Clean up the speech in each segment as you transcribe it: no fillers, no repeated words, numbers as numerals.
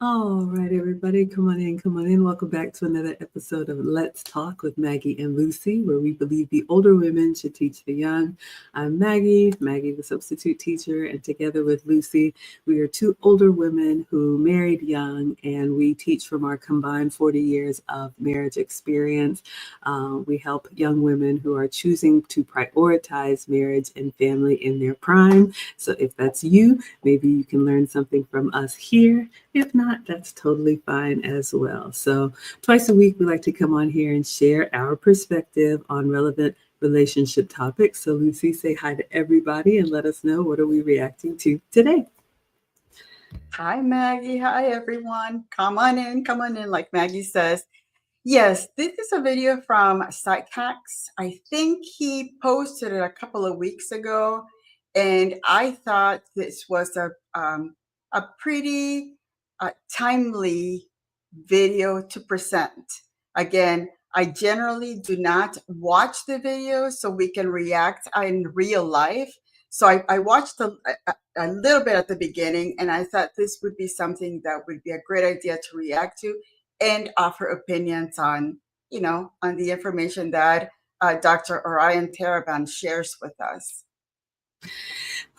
All right, everybody, come on in, come on in. Welcome back to another episode of Let's Talk with Maggie and Lucy, where we believe the older women should teach the young. I'm Maggie, the substitute teacher, and together with Lucy, we are two older women who married young, and we teach from our combined 40 years of marriage experience. We help young women who are choosing to prioritize marriage and family in their prime. So if that's you, maybe you can learn something from us here. If not, that's totally fine as well. So twice a week, we like to come on here and share our perspective on relevant relationship topics. So Lucy, say hi to everybody and let us know, what are we reacting to today? Hi, Maggie. Hi, everyone. Come on in, like Maggie says. Yes, this is a video from Psych Hacks. I think he posted it a couple of weeks ago, and I thought this was a pretty timely video to present. Again, I generally do not watch the videos so we can react in real life. So I watched a little bit at the beginning, and I thought this would be something that would be a great idea to react to and offer opinions on, on the information that Dr. Orion Taraban shares with us.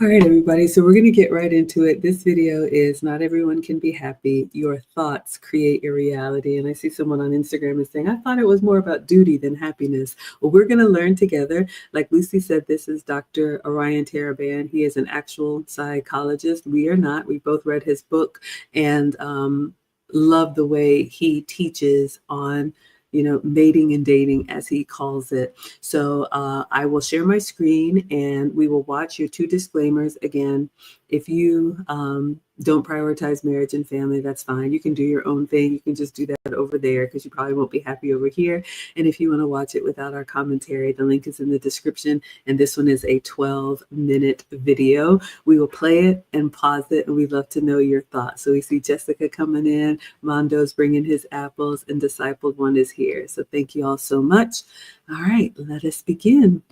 All right, everybody. So we're going to get right into it. This video is Not Everyone Can Be Happy. Your thoughts create your reality. And I see someone on Instagram is saying, I thought it was more about duty than happiness. Well, we're going to learn together. Like Lucy said, this is Dr. Orion Taraban. He is an actual psychologist. We are not. We both read his book and love the way he teaches on mating and dating, as he calls it. So I will share my screen and we will watch your two disclaimers. Again, if you don't prioritize marriage and family, that's fine. You can do your own thing. You can just do that over there because you probably won't be happy over here. And if you want to watch it without our commentary, the link is in the description. And this one is a 12-minute video. We will play it and pause it, and we'd love to know your thoughts. So we see Jessica coming in, Mondo's bringing his apples, and Discipled One is here. So thank you all so much. All right, let us begin.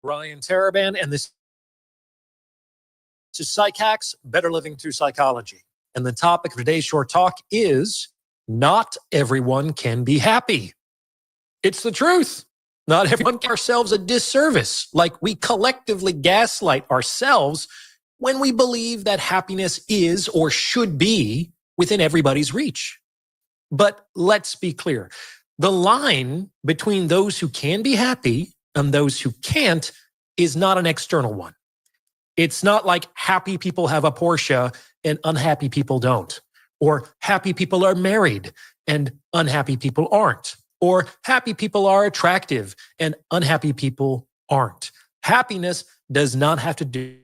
Ryan Taraban, and this is Psych Hacks, Better Living Through Psychology. And the topic of today's short talk is not everyone can be happy. It's the truth. Not everyone can ourselves a disservice, like we collectively gaslight ourselves when we believe that happiness is or should be within everybody's reach. But let's be clear. The line between those who can be happy and those who can't is not an external one. It's not like happy people have a Porsche and unhappy people don't, or happy people are married and unhappy people aren't, or happy people are attractive and unhappy people aren't. Happiness does not have to do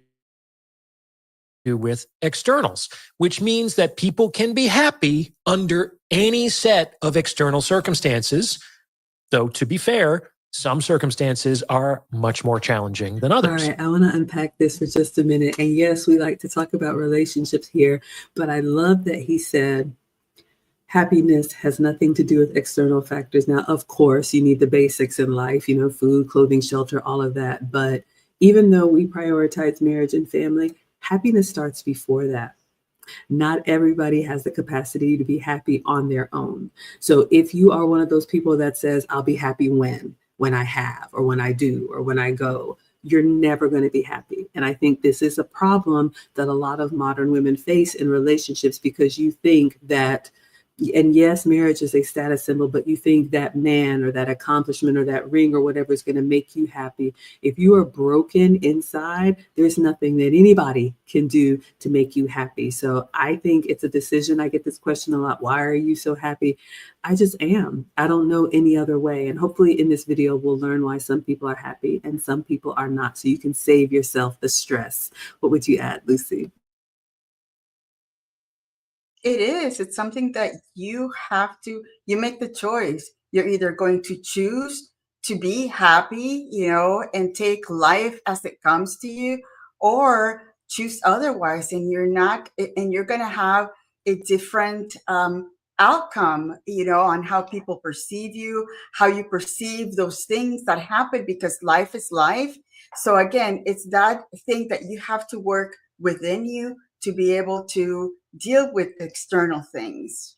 with externals, which means that people can be happy under any set of external circumstances, though to be fair, some circumstances are much more challenging than others. All right, I want to unpack this for just a minute. And yes, we like to talk about relationships here, but I love that he said happiness has nothing to do with external factors. Now, of course, you need the basics in life, food, clothing, shelter, all of that. But even though we prioritize marriage and family, happiness starts before that. Not everybody has the capacity to be happy on their own. So if you are one of those people that says, I'll be happy when I have, or when I do, or when I go, you're never going to be happy. And I think this is a problem that a lot of modern women face in relationships, because you think that, and yes, marriage is a status symbol, but you think that man or that accomplishment or that ring or whatever is going to make you happy. If you are broken inside, there's nothing that anybody can do to make you happy. So I think it's a decision. I get this question a lot. Why are you so happy? I just am. I don't know any other way. And hopefully in this video, we'll learn why some people are happy and some people are not, so you can save yourself the stress. What would you add, Lucy? It is. It's something that you make the choice. You're either going to choose to be happy, and take life as it comes to you, or choose otherwise. And you're going to have a different outcome, on how people perceive you, how you perceive those things that happen, because life is life. So again, it's that thing that you have to work within you to be able to deal with external things.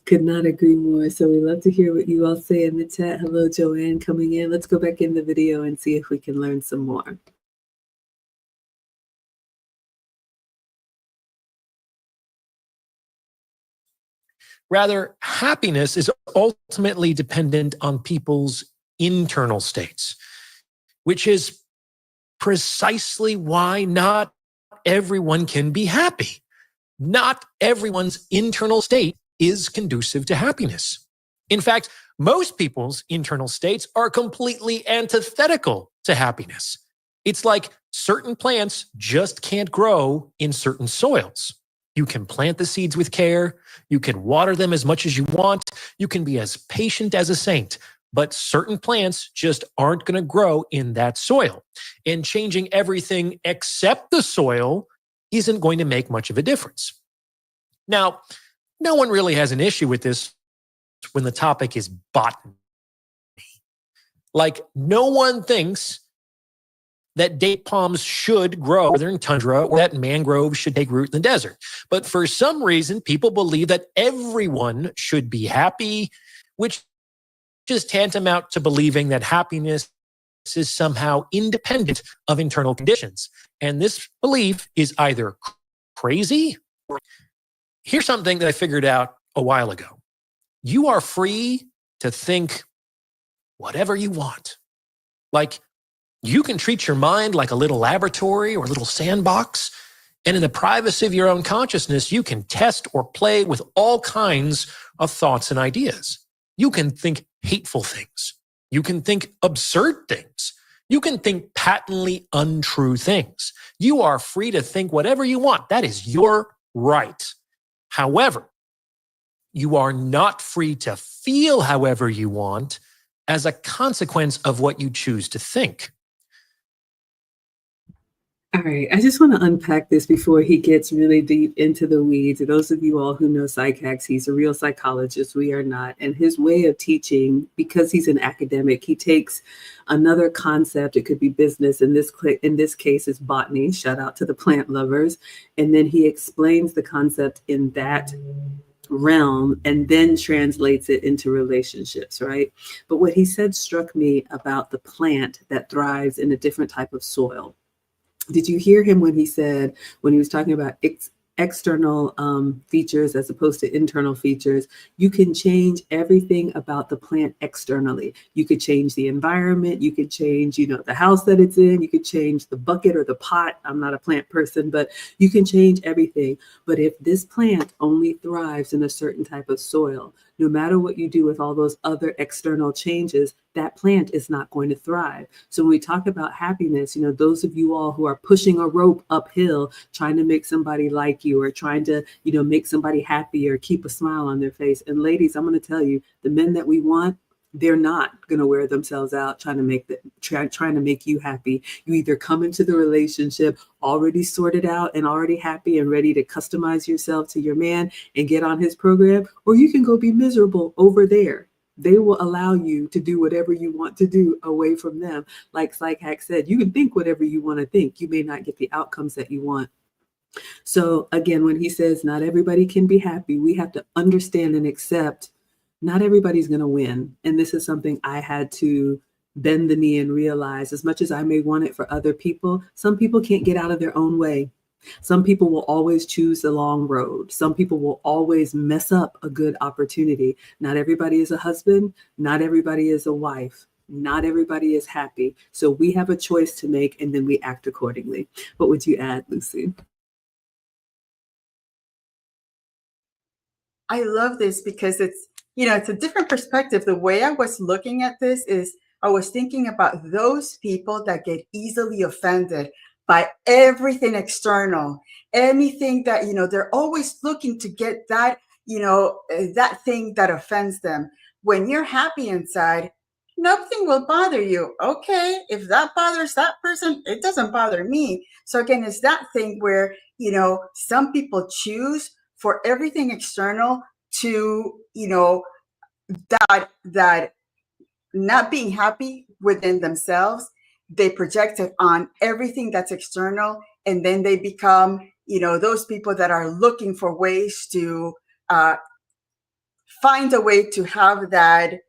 Could not agree more. So we love to hear what you all say in the chat. Hello, Joanne, coming in. Let's go back in the video and see if we can learn some more. Rather, happiness is ultimately dependent on people's internal states, which is precisely why not everyone can be happy. Not everyone's internal state is conducive to happiness. In fact, most people's internal states are completely antithetical to happiness. It's like certain plants just can't grow in certain soils. You can plant the seeds with care. You can water them as much as you want. You can be as patient as a saint. But certain plants just aren't going to grow in that soil. And changing everything except the soil isn't going to make much of a difference. Now, no one really has an issue with this when the topic is botany. Like, no one thinks that date palms should grow whether in tundra or that mangroves should take root in the desert. But for some reason, people believe that everyone should be happy, which is tantamount to believing that happiness is somehow independent of internal conditions. And this belief is either crazy or... Here's something that I figured out a while ago. You are free to think whatever you want. Like, you can treat your mind like a little laboratory or a little sandbox, and in the privacy of your own consciousness, you can test or play with all kinds of thoughts and ideas. You can think hateful things. You can think absurd things. You can think patently untrue things. You are free to think whatever you want. That is your right. However, you are not free to feel however you want as a consequence of what you choose to think. All right, I just want to unpack this before he gets really deep into the weeds. Those of you all who know Psychax, he's a real psychologist. We are not. And his way of teaching, because he's an academic, he takes another concept. It could be business. In this case, it's botany. Shout out to the plant lovers. And then he explains the concept in that realm and then translates it into relationships, right? But what he said struck me about the plant that thrives in a different type of soil. Did you hear him when he was talking about external features as opposed to internal features? You can change everything about the plant externally. You could change the environment. You could change, the house that it's in. You could change the bucket or the pot. I'm not a plant person, but you can change everything. But if this plant only thrives in a certain type of soil, no matter what you do with all those other external changes, that plant is not going to thrive. So when we talk about happiness, those of you all who are pushing a rope uphill, trying to make somebody like you or trying to, make somebody happy or keep a smile on their face. And ladies, I'm going to tell you, the men that we want, they're not going to wear themselves out trying to make you happy. You either come into the relationship already sorted out and already happy and ready to customize yourself to your man and get on his program, or you can go be miserable over there. They will allow you to do whatever you want to do away from them. Like Psychax said, you can think whatever you want to think. You may not get the outcomes that you want. So again, when he says not everybody can be happy, we have to understand and accept not everybody's going to win. And this is something I had to bend the knee and realize. As much as I may want it for other people, some people can't get out of their own way. Some people will always choose the long road. Some people will always mess up a good opportunity. Not everybody is a husband. Not everybody is a wife. Not everybody is happy. So we have a choice to make, and then we act accordingly. What would you add, Lucy? I love this because it's a different perspective. The way I was looking at this is I was thinking about those people that get easily offended by everything external, anything that, they're always looking to get that, that thing that offends them. When you're happy inside, nothing will bother you. Okay, if that bothers that person, it doesn't bother me. So again, it's that thing where, some people choose for everything external to, that not being happy within themselves, they project it on everything that's external, and then they become, those people that are looking for ways to find a way to have that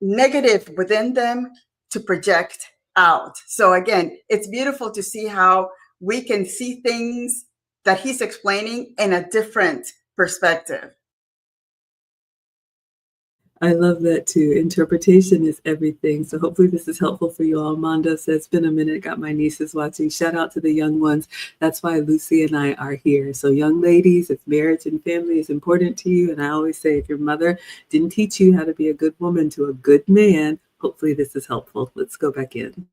negative within them to project out. So again, it's beautiful to see how we can see things that he's explaining in a different perspective. I love that too. Interpretation is everything. So hopefully this is helpful for you all. Mondo says, it's been a minute, got my nieces watching. Shout out to the young ones. That's why Lucy and I are here. So young ladies, if marriage and family is important to you, and I always say, if your mother didn't teach you how to be a good woman to a good man, hopefully this is helpful. Let's go back in.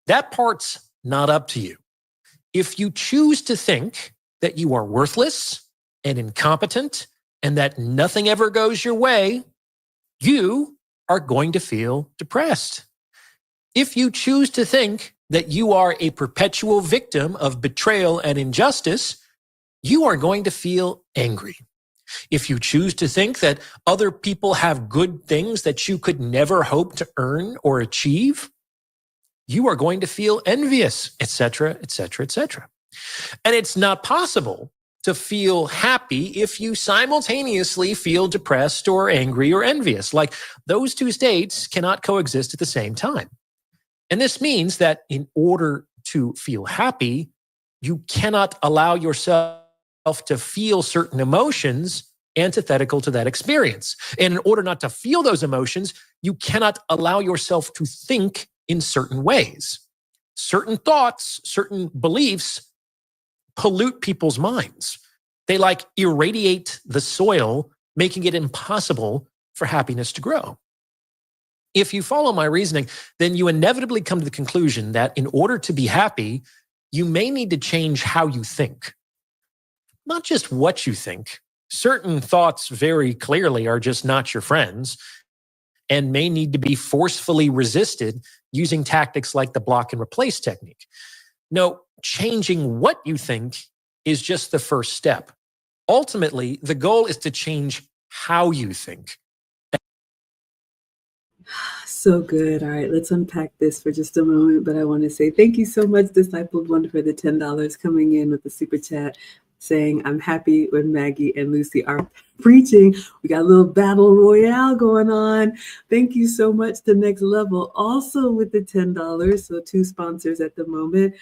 That part's not up to you. If you choose to think that you are worthless and incompetent and that nothing ever goes your way, you are going to feel depressed. If you choose to think that you are a perpetual victim of betrayal and injustice, you are going to feel angry. If you choose to think that other people have good things that you could never hope to earn or achieve, you are going to feel envious, etc., etc., etc. And it's not possible to feel happy if you simultaneously feel depressed or angry or envious. Like, those two states cannot coexist at the same time. And this means that in order to feel happy, you cannot allow yourself to feel certain emotions antithetical to that experience. And in order not to feel those emotions, you cannot allow yourself to think in certain ways. Certain thoughts, certain beliefs pollute people's minds. They irradiate the soil, making it impossible for happiness to grow. If you follow my reasoning, then you inevitably come to the conclusion that in order to be happy, you may need to change how you think. Not just what you think. Certain thoughts very clearly are just not your friends and may need to be forcefully resisted using tactics like the block and replace technique. No, changing what you think is just the first step. Ultimately, the goal is to change how you think. So good. All right, let's unpack this for just a moment. But I want to say thank you so much, Discipled Wonder, for the $10 coming in with the super chat, saying, I'm happy when Maggie and Lucy are preaching. We got a little battle royale going on. Thank you so much to Next Level, also with the $10. So 2 sponsors at the moment,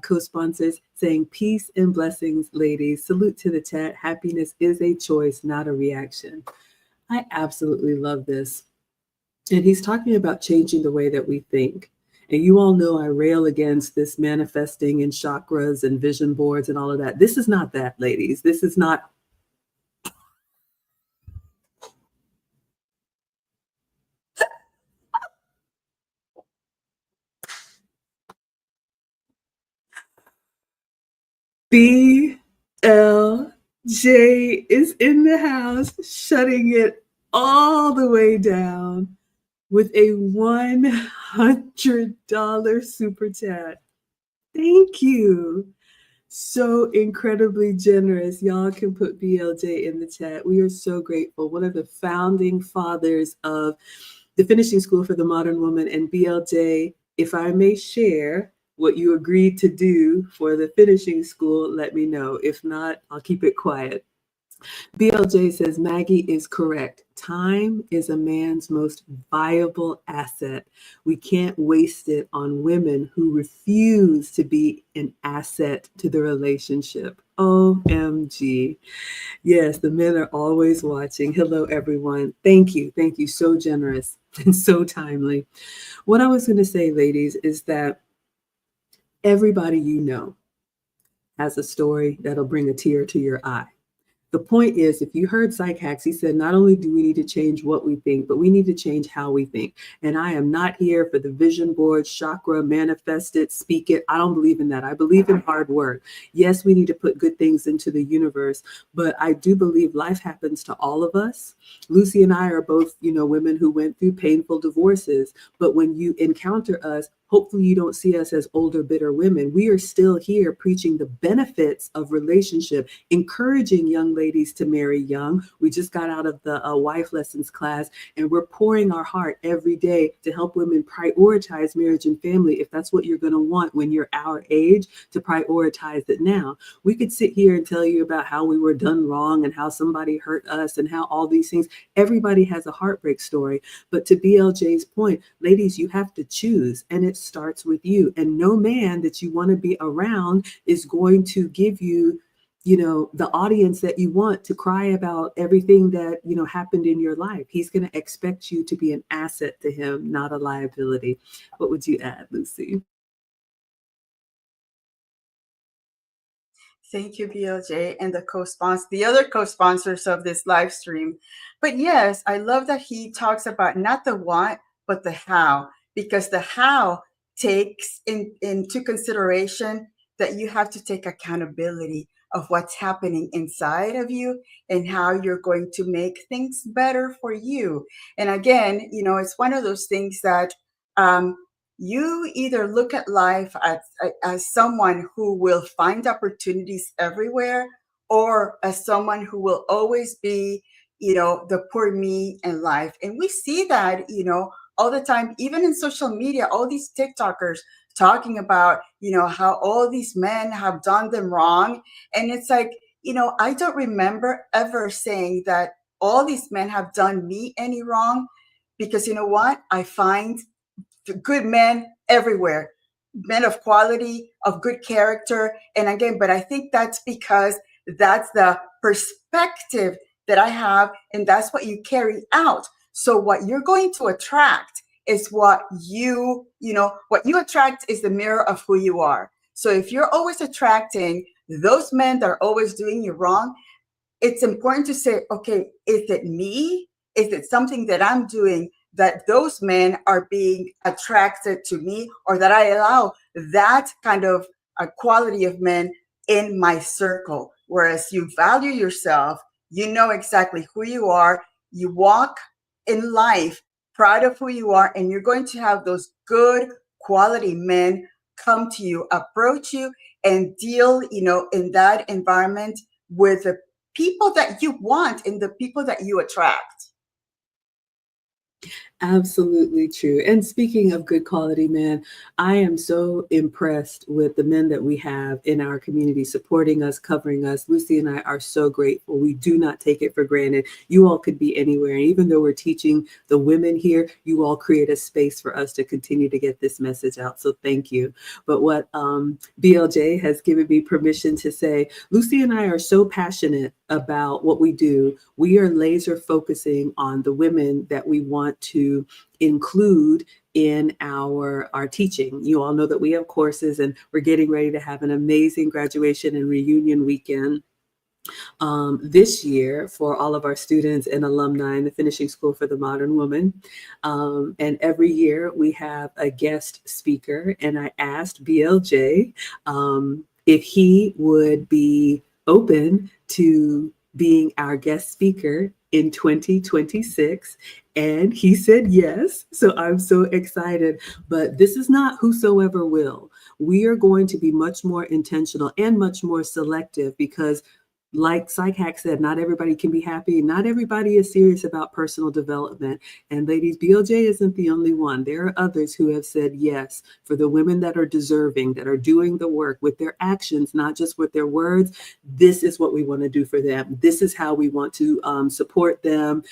co-sponsors, saying peace and blessings, ladies. Salute to the chat. Happiness is a choice, not a reaction. I absolutely love this. And he's talking about changing the way that we think. And you all know I rail against this manifesting and chakras and vision boards and all of that. This is not that, ladies. This is not. BLJ is in the house, shutting it all the way down with a $100 super chat. Thank you. So incredibly generous. Y'all can put BLJ in the chat. We are so grateful. One of the founding fathers of the Finishing School for the Modern Woman. And BLJ, if I may share what you agreed to do for the Finishing School, let me know. If not, I'll keep it quiet. BLJ says, Maggie is correct. Time is a man's most viable asset. We can't waste it on women who refuse to be an asset to the relationship. OMG. Yes, the men are always watching. Hello, everyone. Thank you. Thank you. So generous and so timely. What I was going to say, ladies, is that everybody you know has a story that'll bring a tear to your eye. the point is, if you heard Psych Hacks, he said, not only do we need to change what we think, but we need to change how we think. And I am not here for the vision board, chakra, manifest it, speak it. I don't believe in that. I believe in hard work. Yes, we need to put good things into the universe, but I do believe life happens to all of us. Lucy and I are both, women who went through painful divorces. But when you encounter us, hopefully you don't see us as older, bitter women. We are still here preaching the benefits of relationship, encouraging young ladies to marry young. We just got out of the wife lessons class, and we're pouring our heart every day to help women prioritize marriage and family. If that's what you're going to want when you're our age, to prioritize it now. We could sit here and tell you about how we were done wrong and how somebody hurt us and how all these things. Everybody has a heartbreak story. But to BLJ's point, ladies, you have to choose, and it starts with you. And no man that you want to be around is going to give you, the audience that you want to cry about everything that, happened in your life. He's going to expect you to be an asset to him, not a liability. What would you add, Lucy? Thank you, BLJ, and the other co-sponsors of this live stream. But yes, I love that he talks about not the what, but the how, because the how takes into consideration that you have to take accountability of what's happening inside of you and how you're going to make things better for you. And again, it's one of those things that you either look at life as someone who will find opportunities everywhere, or as someone who will always be, the poor me in life. And we see that, all the time, even in social media, all these TikTokers talking about, how all these men have done them wrong. And it's like, I don't remember ever saying that all these men have done me any wrong, because you know what? I find good men everywhere, men of quality, of good character. And again, but I think that's because that's the perspective that I have, and that's what you carry out. So what you're going to attract is what what you attract is the mirror of who you are. So if you're always attracting those men that are always doing you wrong, it's important to say, okay, is it me? Is it something that I'm doing that those men are being attracted to me, or that I allow that kind of a quality of men in my circle? Whereas you value yourself, you know exactly who you are, you walk in life proud of who you are, and you're going to have those good quality men come to you, approach you, and deal, in that environment with the people that you want and the people that you attract. Absolutely true. And speaking of good quality men, I am so impressed with the men that we have in our community supporting us, covering us. Lucy and I are so grateful. We do not take it for granted. You all could be anywhere. And even though we're teaching the women here, you all create a space for us to continue to get this message out. So thank you. But what BLJ has given me permission to say, Lucy and I are so passionate about what we do. We are laser focusing on the women that we want to include in our teaching. You all know that we have courses, and we're getting ready to have an amazing graduation and reunion weekend this year for all of our students and alumni in the Finishing School for the Modern Woman. And every year we have a guest speaker, and I asked BLJ if he would be open to being our guest speaker in 2026. And he said yes. So I'm so excited. But this is not whosoever will. We are going to be much more intentional and much more selective, because like Psych Hack said, not everybody can be happy. Not everybody is serious about personal development. And ladies, BLJ isn't the only one. There are others who have said yes for the women that are deserving, that are doing the work with their actions, not just with their words. This is what we want to do for them. This is how we want to support them,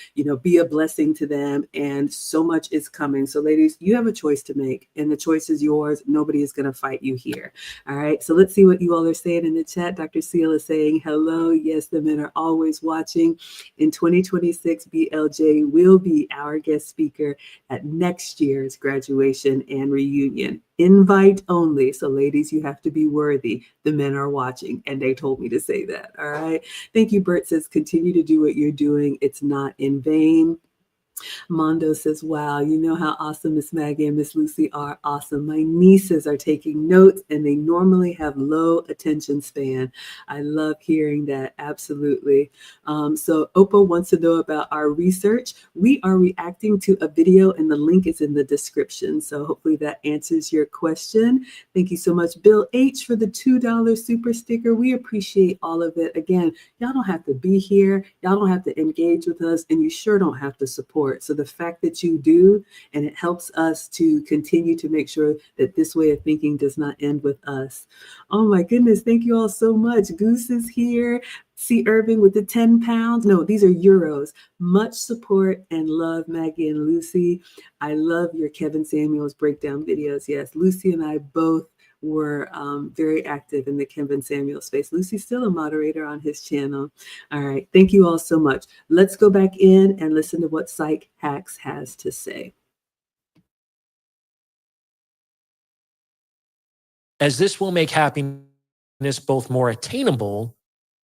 be a blessing to them. And so much is coming. So ladies, you have a choice to make, and the choice is yours. Nobody is going to fight you here. All right. So let's see what you all are saying in the chat. Dr. Seal is saying hello. know, yes, the men are always watching. In 2026, BLJ will be our guest speaker at next year's graduation and reunion. Invite only. So ladies, you have to be worthy. The men are watching, and they told me to say that. All right. Thank you. Bert says, continue to do what you're doing. It's not in vain. Mondo says, wow, you know how awesome Miss Maggie and Miss Lucy are. Awesome. My nieces are taking notes and they normally have low attention span. I love hearing that. Absolutely. So Opa wants to know about our research. We are reacting to a video and the link is in the description. So hopefully that answers your question. Thank you so much, Bill H, for the $2 super sticker. We appreciate all of it. Again, y'all don't have to be here. Y'all don't have to engage with us, and you sure don't have to support. So the fact that you do, and it helps us to continue to make sure that this way of thinking does not end with us. Oh my goodness, thank you all so much. Goose is here. C. Irving with the 10 pounds. No, these are euros. Much support and love, Maggie and Lucy. I love your Kevin Samuels breakdown videos. Yes, Lucy and I both were very active in the Kevin Samuel space. Lucy's still a moderator on his channel. All right. Thank you all so much. Let's go back in and listen to what Psych Hacks has to say. As this will make happiness both more attainable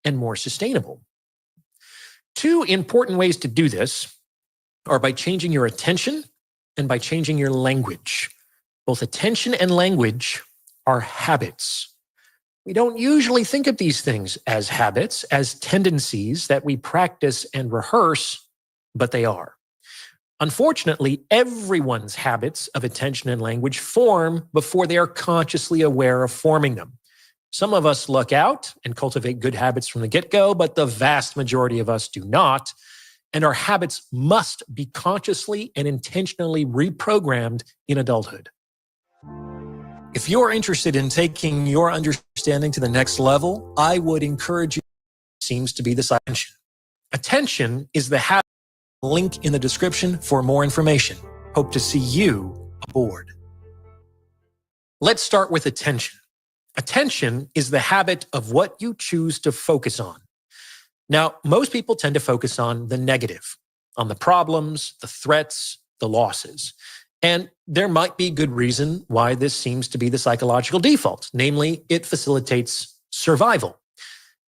and more sustainable. Two important ways to do this are by changing your attention and by changing your language. Both attention and language are habits. We don't usually think of these things as habits, as tendencies that we practice and rehearse, but they are. Unfortunately, everyone's habits of attention and language form before they are consciously aware of forming them. Some of us luck out and cultivate good habits from the get-go, but the vast majority of us do not. And our habits must be consciously and intentionally reprogrammed in adulthood. If you're interested in taking your understanding to the next level, I would encourage you, seems to be this attention. Attention is the habit. Link in the description for more information. Hope to see you aboard. Let's start with attention. Attention is the habit of what you choose to focus on. Now, most people tend to focus on the negative, on the problems, the threats, the losses. And there might be good reason why this seems to be the psychological default. Namely, it facilitates survival.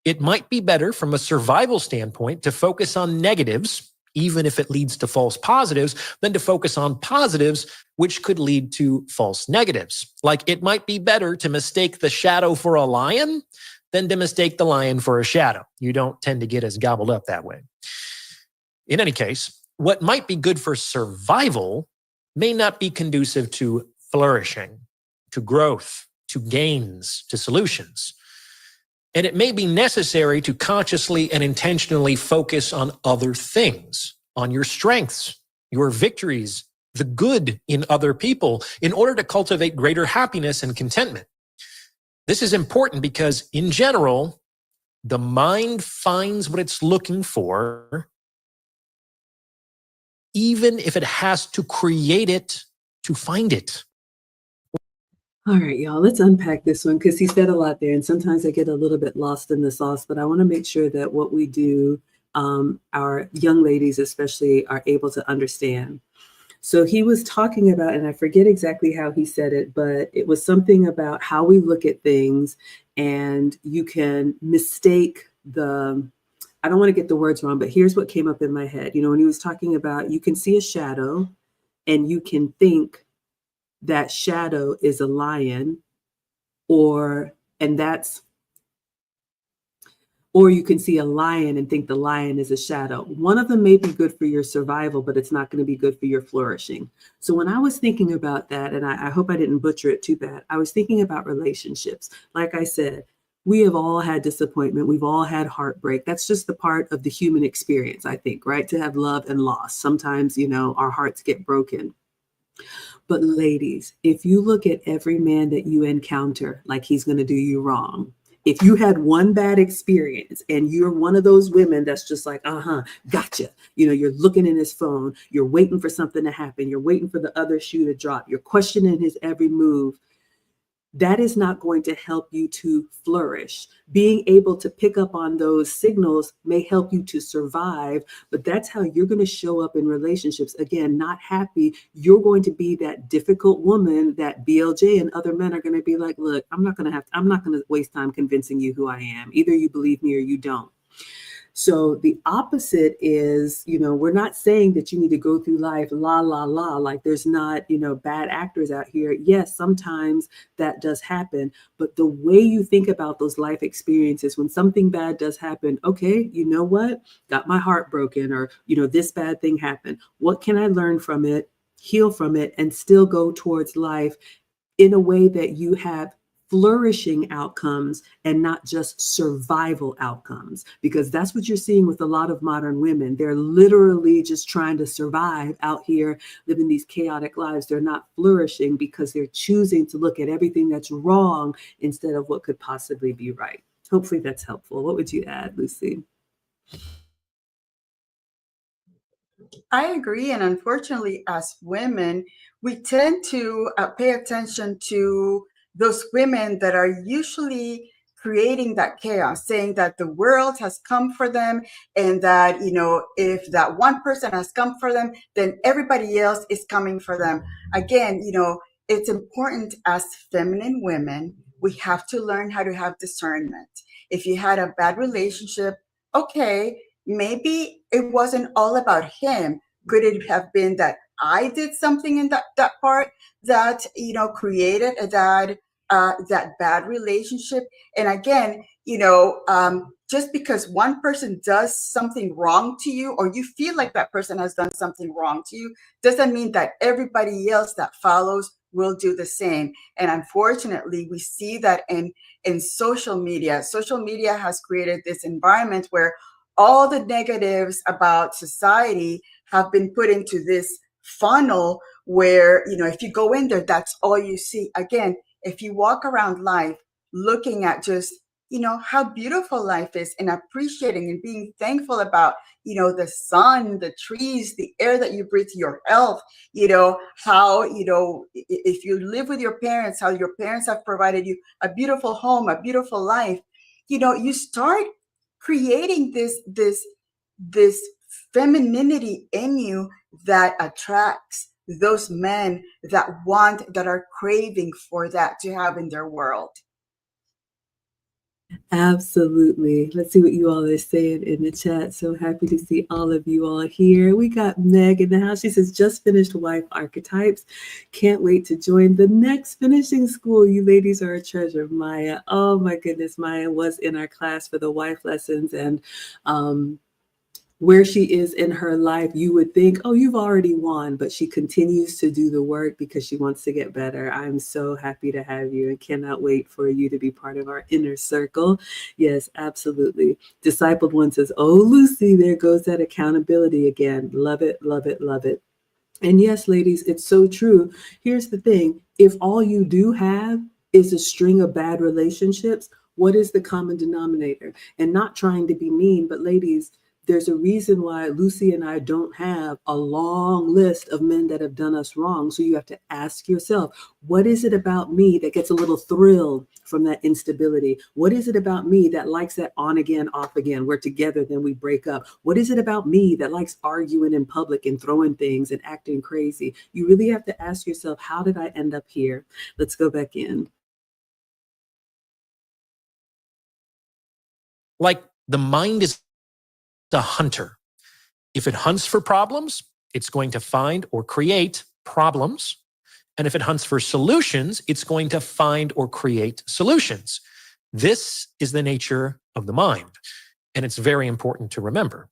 It might be better from a survival standpoint to focus on negatives, even if it leads to false positives, than to focus on positives, which could lead to false negatives. Like it might be better to mistake the shadow for a lion than to mistake the lion for a shadow. You don't tend to get as gobbled up that way. In any case, what might be good for survival may not be conducive to flourishing, to growth, to gains, to solutions. And it may be necessary to consciously and intentionally focus on other things, on your strengths, your victories, the good in other people, in order to cultivate greater happiness and contentment. This is important because, in general, the mind finds what it's looking for, even if it has to create it to find it. All right, y'all, let's unpack this one because he said a lot there. And sometimes I get a little bit lost in the sauce, but I want to make sure that what we do, our young ladies especially, are able to understand. So he was talking about, and I forget exactly how he said it, but it was something about how we look at things, and you can mistake I don't want to get the words wrong, but here's what came up in my head. You know, when he was talking about, you can see a shadow and you can think that shadow is a lion, or you can see a lion and think the lion is a shadow. One of them may be good for your survival, but it's not going to be good for your flourishing. So when I was thinking about that, and I hope I didn't butcher it too bad, I was thinking about relationships. Like I said, we have all had disappointment. We've all had heartbreak. That's just the part of the human experience, I think, right? To have love and loss. Sometimes, you know, our hearts get broken. But ladies, if you look at every man that you encounter like he's going to do you wrong, if you had one bad experience and you're one of those women that's just like, gotcha. You know, you're looking in his phone, you're waiting for something to happen. You're waiting for the other shoe to drop. You're questioning his every move. that is not going to help you to flourish. Being able to pick up on those signals may help you to survive, but that's how you're going to show up in relationships. Again, not happy. You're going to be that difficult woman that BLJ and other men are going to be like, look, I'm not going to waste time convincing you who I am. Either you believe me or you don't. So the opposite is, we're not saying that you need to go through life la, la, la, like there's not, bad actors out here. Yes, sometimes that does happen. But the way you think about those life experiences, when something bad does happen, okay, you know what? Got my heart broken, or, this bad thing happened. What can I learn from it, heal from it, and still go towards life in a way that you have flourishing outcomes and not just survival outcomes? Because that's what you're seeing with a lot of modern women. They're literally just trying to survive out here, living these chaotic lives. They're not flourishing because they're choosing to look at everything that's wrong instead of what could possibly be right. Hopefully that's helpful. What would you add, Lucy? I agree. And unfortunately, as women, we tend to pay attention to those women that are usually creating that chaos, saying that the world has come for them, and that, if that one person has come for them, then everybody else is coming for them. Again, it's important as feminine women, we have to learn how to have discernment. If you had a bad relationship, okay, maybe it wasn't all about him. Could it have been that I did something in that part that created that bad relationship? And again, just because one person does something wrong to you, or you feel like that person has done something wrong to you, doesn't mean that everybody else that follows will do the same. And unfortunately, we see that in social media. Social media has created this environment where all the negatives about society have been put into this funnel where, if you go in there, that's all you see. Again, if you walk around life looking at just, how beautiful life is, and appreciating and being thankful about, the sun, the trees, the air that you breathe, your health, how, if you live with your parents, how your parents have provided you a beautiful home, a beautiful life, you start creating this femininity in you that attracts those men that are craving for that to have in their world. Absolutely. Let's see what you all are saying in the chat. So happy to see all of you all here. We got Meg in the house. She says, just finished Wife Archetypes. Can't wait to join the next finishing school. You ladies are a treasure. Maya, oh my goodness, Maya was in our class for the wife lessons, and where she is in her life, you would think, oh, you've already won, but she continues to do the work because she wants to get better. I'm so happy to have you and cannot wait for you to be part of our inner circle. Yes, absolutely. Discipled One says, oh, Lucy, there goes that accountability again. Love it, love it, love it. And yes, ladies, it's so true. Here's the thing. If all you do have is a string of bad relationships, what is the common denominator? And not trying to be mean, but ladies, there's a reason why Lucy and I don't have a long list of men that have done us wrong. So you have to ask yourself, what is it about me that gets a little thrill from that instability? What is it about me that likes that on again, off again? We're together, then we break up. What is it about me that likes arguing in public and throwing things and acting crazy? You really have to ask yourself, how did I end up here? Let's go back in. Like the mind is the hunter. If it hunts for problems, it's going to find or create problems. And if it hunts for solutions, it's going to find or create solutions. This is the nature of the mind, and it's very important to remember.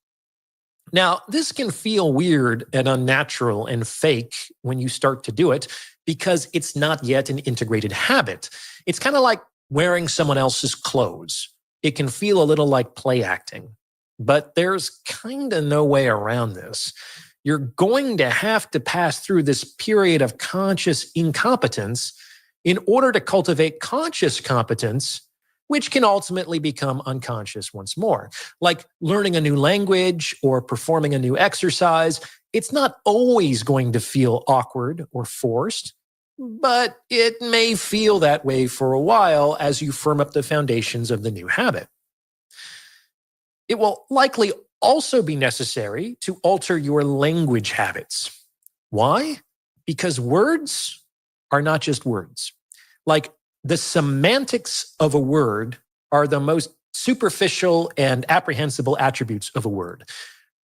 Now, this can feel weird and unnatural and fake when you start to do it because it's not yet an integrated habit. It's kind of like wearing someone else's clothes. It can feel a little like play acting. But there's kind of no way around this. You're going to have to pass through this period of conscious incompetence in order to cultivate conscious competence, which can ultimately become unconscious once more. Like learning a new language or performing a new exercise, it's not always going to feel awkward or forced. but it may feel that way for a while as you firm up the foundations of the new habit. It will likely also be necessary to alter your language habits. Why? Because words are not just words. Like, the semantics of a word are the most superficial and apprehensible attributes of a word.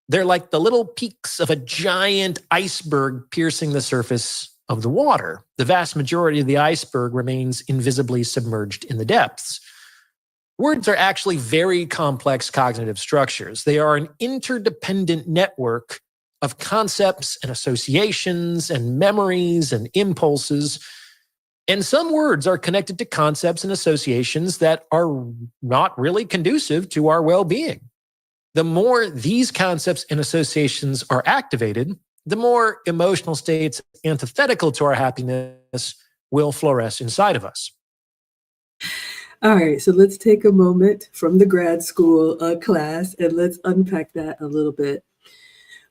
They're like the little peaks of a giant iceberg piercing the surface of the water. The vast majority of the iceberg remains invisibly submerged in the depths. Words are actually very complex cognitive structures. They are an interdependent network of concepts and associations and memories and impulses. And some words are connected to concepts and associations that are not really conducive to our well-being. The more these concepts and associations are activated, the more emotional states antithetical to our happiness will flourish inside of us. All right, so let's take a moment from the grad school class and let's unpack that a little bit.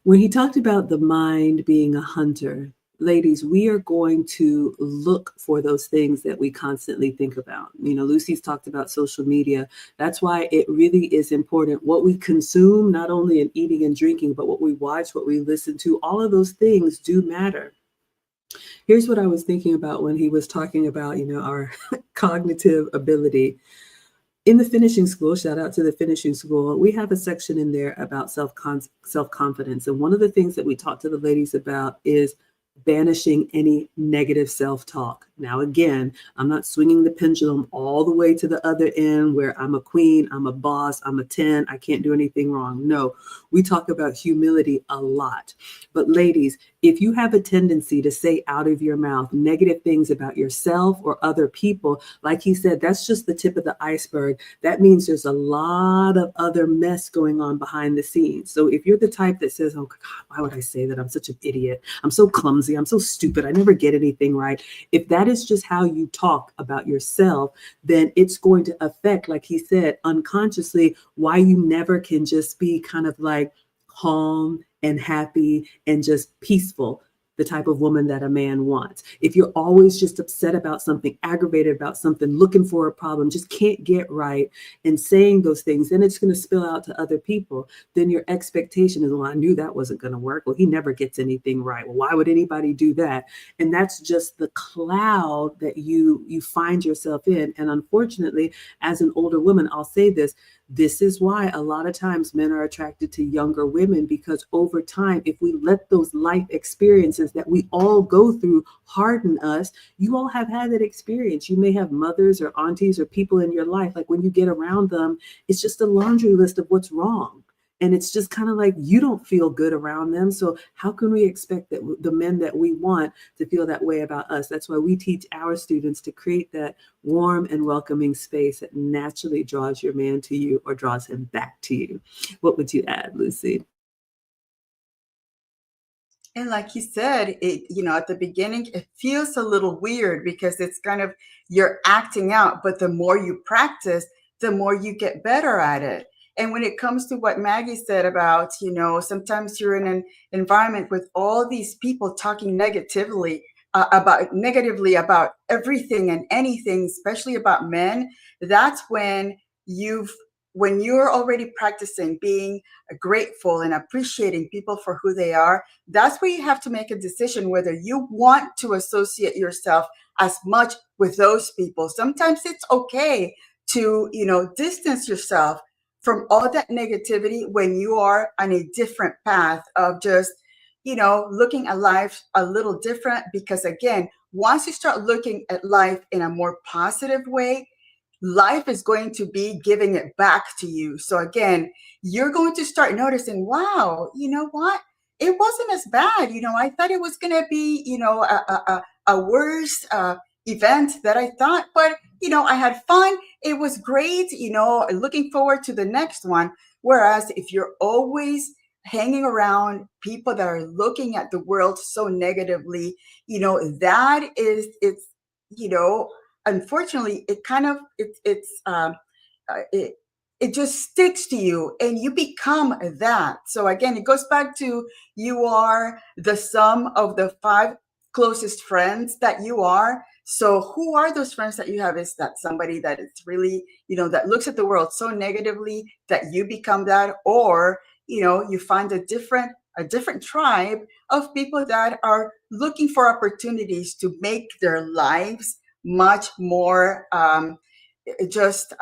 When he talked about the mind being a hunter, ladies, we are going to look for those things that we constantly think about. You know, Lucy's talked about social media. That's why it really is important what we consume, not only in eating and drinking, but what we watch, what we listen to. All of those things do matter. Here's what I was thinking about when he was talking about, you know, our cognitive ability. In the finishing school, shout out to the finishing school, we have a section in there about self-confidence. And one of the things that we talk to the ladies about is banishing any negative self-talk. Now, again, I'm not swinging the pendulum all the way to the other end where I'm a queen, I'm a boss, I'm a 10, I can't do anything wrong. No, we talk about humility a lot. But ladies, if you have a tendency to say out of your mouth negative things about yourself or other people, like he said, that's just the tip of the iceberg. That means there's a lot of other mess going on behind the scenes. So if you're the type that says, oh God, why would I say that? I'm such an idiot. I'm so clumsy. I'm so stupid. I never get anything right. If that is just how you talk about yourself, then it's going to affect, like he said, unconsciously, why you never can just be kind of like calm and happy and just peaceful, the type of woman that a man wants. If you're always just upset about something, aggravated about something, looking for a problem, just can't get right and saying those things, then it's going to spill out to other people. Then your expectation is, well, I knew that wasn't going to work. Well, he never gets anything right. Well, why would anybody do that? And that's just the cloud that you find yourself in. And unfortunately, as an older woman, I'll say this is why a lot of times men are attracted to younger women, because over time, if we let those life experiences that we all go through harden us, you all have had that experience. You may have mothers or aunties or people in your life, like when you get around them, it's just a laundry list of what's wrong. And it's just kind of like you don't feel good around them. So how can we expect that the men that we want to feel that way about us? That's why we teach our students to create that warm and welcoming space that naturally draws your man to you or draws him back to you. What would you add, Lucy? And like he said, it, you know, at the beginning, it feels a little weird because it's kind of you're acting out, but the more you practice, the more you get better at it. And when it comes to what Maggie said about, you know, sometimes you're in an environment with all these people talking negatively about everything and anything, especially about men, that's when you're already practicing being grateful and appreciating people for who they are. That's where you have to make a decision whether you want to associate yourself as much with those people. Sometimes it's okay to, you know, distance yourself from all that negativity when you are on a different path of just, you know, looking at life a little different. Because again, once you start looking at life in a more positive way, life is going to be giving it back to you. So again, you're going to start noticing, wow, you know what? It wasn't as bad. You know, I thought it was going to be, you know, a worse event that I thought, but, you know, I had fun. It was great, you know, looking forward to the next one. Whereas if you're always hanging around people that are looking at the world so negatively, you know, it's, you know, unfortunately, it kind of it it just sticks to you, and you become that. So again, it goes back to you are the sum of the five closest friends that you are. So who are those friends that you have? Is that somebody that is really, that looks at the world so negatively that you become that? Or, you find a different tribe of people that are looking for opportunities to make their lives much more just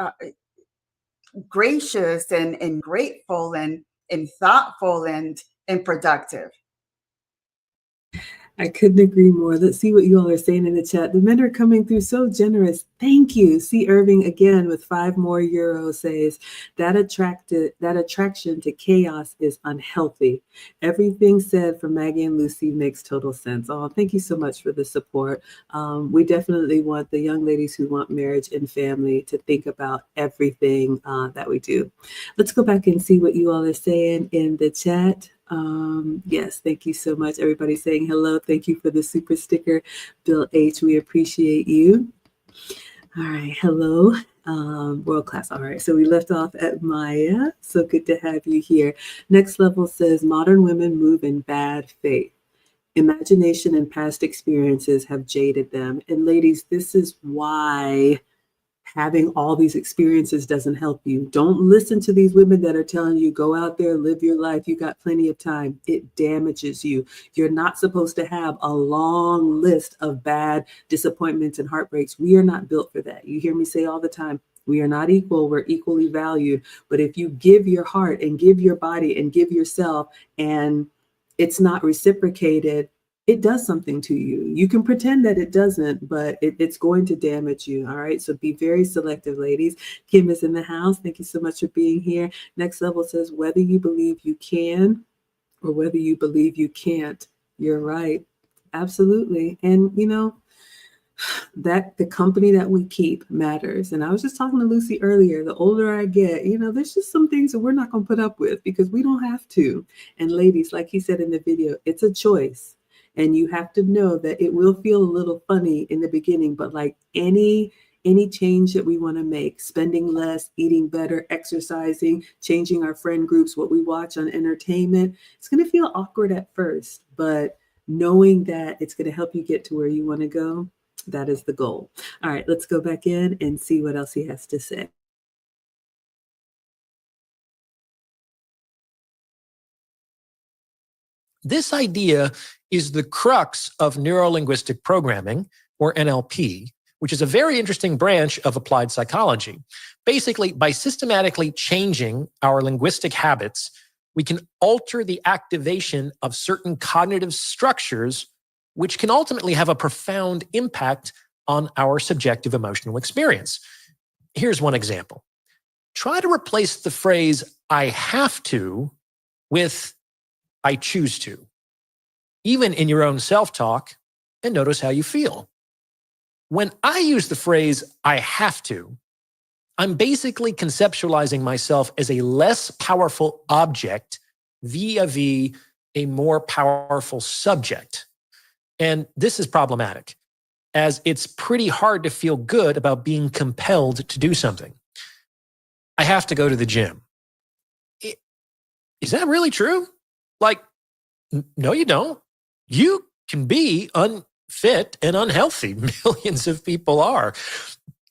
gracious and grateful and thoughtful and productive. I couldn't agree more. Let's see what you all are saying in the chat. The men are coming through so generous. Thank you. See Irving again with 5 more euros says that attraction to chaos is unhealthy. Everything said from Maggie and Lucy makes total sense. Oh, thank you so much for the support. We definitely want the young ladies who want marriage and family to think about everything that we do. Let's go back and see what you all are saying in the chat. Yes, thank you so much. Everybody saying hello. Thank you for the super sticker. Bill H, we appreciate you. All right, hello. World class. All right, so we left off at Maya. So good to have you here. Next level says modern women move in bad faith. Imagination and past experiences have jaded them. And ladies, this is why having all these experiences doesn't help you. Don't listen to these women that are telling you, go out there, live your life. You got plenty of time. It damages you. You're not supposed to have a long list of bad disappointments and heartbreaks. We are not built for that. You hear me say all the time, we are not equal. We're equally valued. But if you give your heart and give your body and give yourself and it's not reciprocated, it does something to you. You can pretend that it doesn't, but it's going to damage you. All right. So be very selective, ladies. Kim is in the house. Thank you so much for being here. Next level says, whether you believe you can or whether you believe you can't, you're right. Absolutely. And, that the company that we keep matters. And I was just talking to Lucy earlier, the older I get, there's just some things that we're not going to put up with because we don't have to. And ladies, like he said in the video, it's a choice. And you have to know that it will feel a little funny in the beginning, but like any change that we want to make, spending less, eating better, exercising, changing our friend groups, what we watch on entertainment, it's going to feel awkward at first, but knowing that it's going to help you get to where you want to go, that is the goal. All right, let's go back in and see what else he has to say. This idea is the crux of neurolinguistic programming, or NLP, which is a very interesting branch of applied psychology. Basically, by systematically changing our linguistic habits, we can alter the activation of certain cognitive structures, which can ultimately have a profound impact on our subjective emotional experience. Here's one example. Try to replace the phrase, I have to, with I choose to, even in your own self-talk, and notice how you feel. When I use the phrase, I have to, I'm basically conceptualizing myself as a less powerful object vis-a-vis a more powerful subject. And this is problematic, as it's pretty hard to feel good about being compelled to do something. I have to go to the gym. Is that really true? Like, no, you don't. You can be unfit and unhealthy. Millions of people are.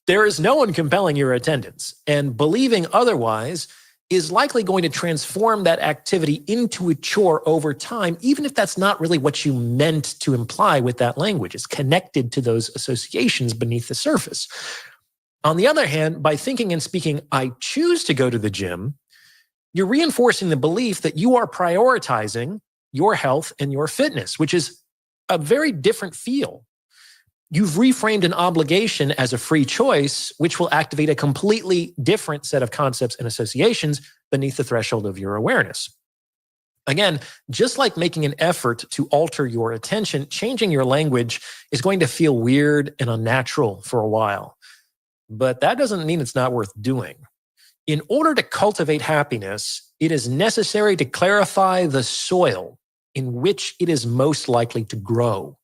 There is no one compelling your attendance. And believing otherwise is likely going to transform that activity into a chore over time, even if that's not really what you meant to imply with that language. It's connected to those associations beneath the surface. On the other hand, by thinking and speaking, I choose to go to the gym, you're reinforcing the belief that you are prioritizing your health and your fitness, which is a very different feel. You've reframed an obligation as a free choice, which will activate a completely different set of concepts and associations beneath the threshold of your awareness. Again, just like making an effort to alter your attention, changing your language is going to feel weird and unnatural for a while. But that doesn't mean it's not worth doing. In order to cultivate happiness, it is necessary to clarify the soil in which it is most likely to grow.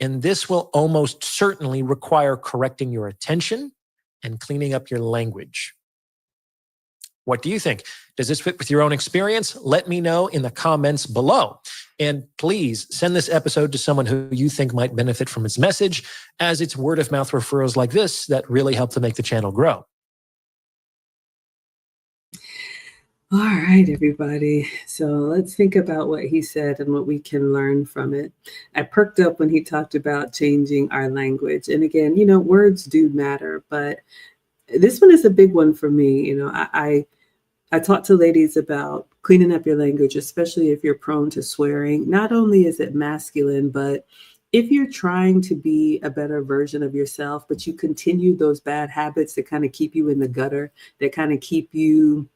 And this will almost certainly require correcting your attention and cleaning up your language. What do you think? Does this fit with your own experience? Let me know in the comments below. And please send this episode to someone who you think might benefit from its message, as it's word of mouth referrals like this that really help to make the channel grow. All right, everybody. So let's think about what he said and what we can learn from it. I perked up when he talked about changing our language. And again, words do matter, but this one is a big one for me. I talk to ladies about cleaning up your language, especially if you're prone to swearing. Not only is it masculine, but if you're trying to be a better version of yourself, but you continue those bad habits that kind of keep you in the gutter, that kind of keep you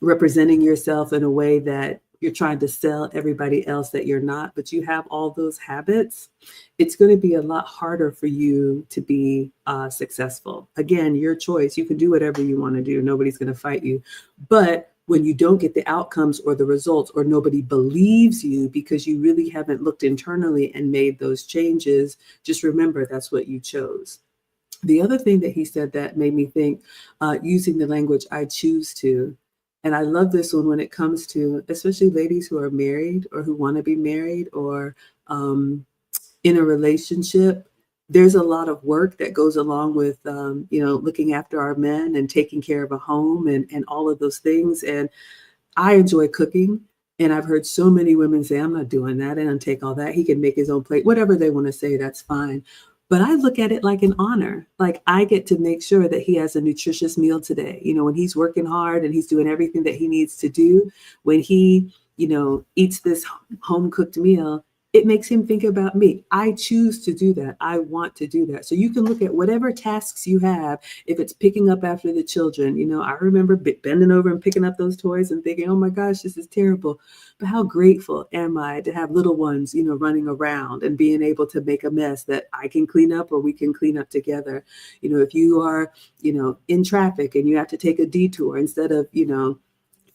representing yourself in a way that you're trying to sell everybody else that you're not, but you have all those habits, it's going to be a lot harder for you to be successful. Again, your choice. You can do whatever you want to do. Nobody's going to fight you. But when you don't get the outcomes or the results, or nobody believes you because you really haven't looked internally and made those changes, just remember that's what you chose. The other thing that he said that made me think, using the language, I choose to. And I love this one when it comes to, especially ladies who are married or who want to be married or in a relationship. There's a lot of work that goes along with, looking after our men and taking care of a home and all of those things. And I enjoy cooking. And I've heard so many women say, I'm not doing that. And take all that. He can make his own plate, whatever they want to say, that's fine. But I look at it like an honor. Like I get to make sure that he has a nutritious meal today. When he's working hard and he's doing everything that he needs to do, when he, eats this home cooked meal, it makes him think about me. I choose to do that. I want to do that. So you can look at whatever tasks you have. If it's picking up after the children, I remember bending over and picking up those toys and thinking, oh my gosh, this is terrible. But how grateful am I to have little ones, running around and being able to make a mess that I can clean up or we can clean up together. If you are, in traffic and you have to take a detour instead of,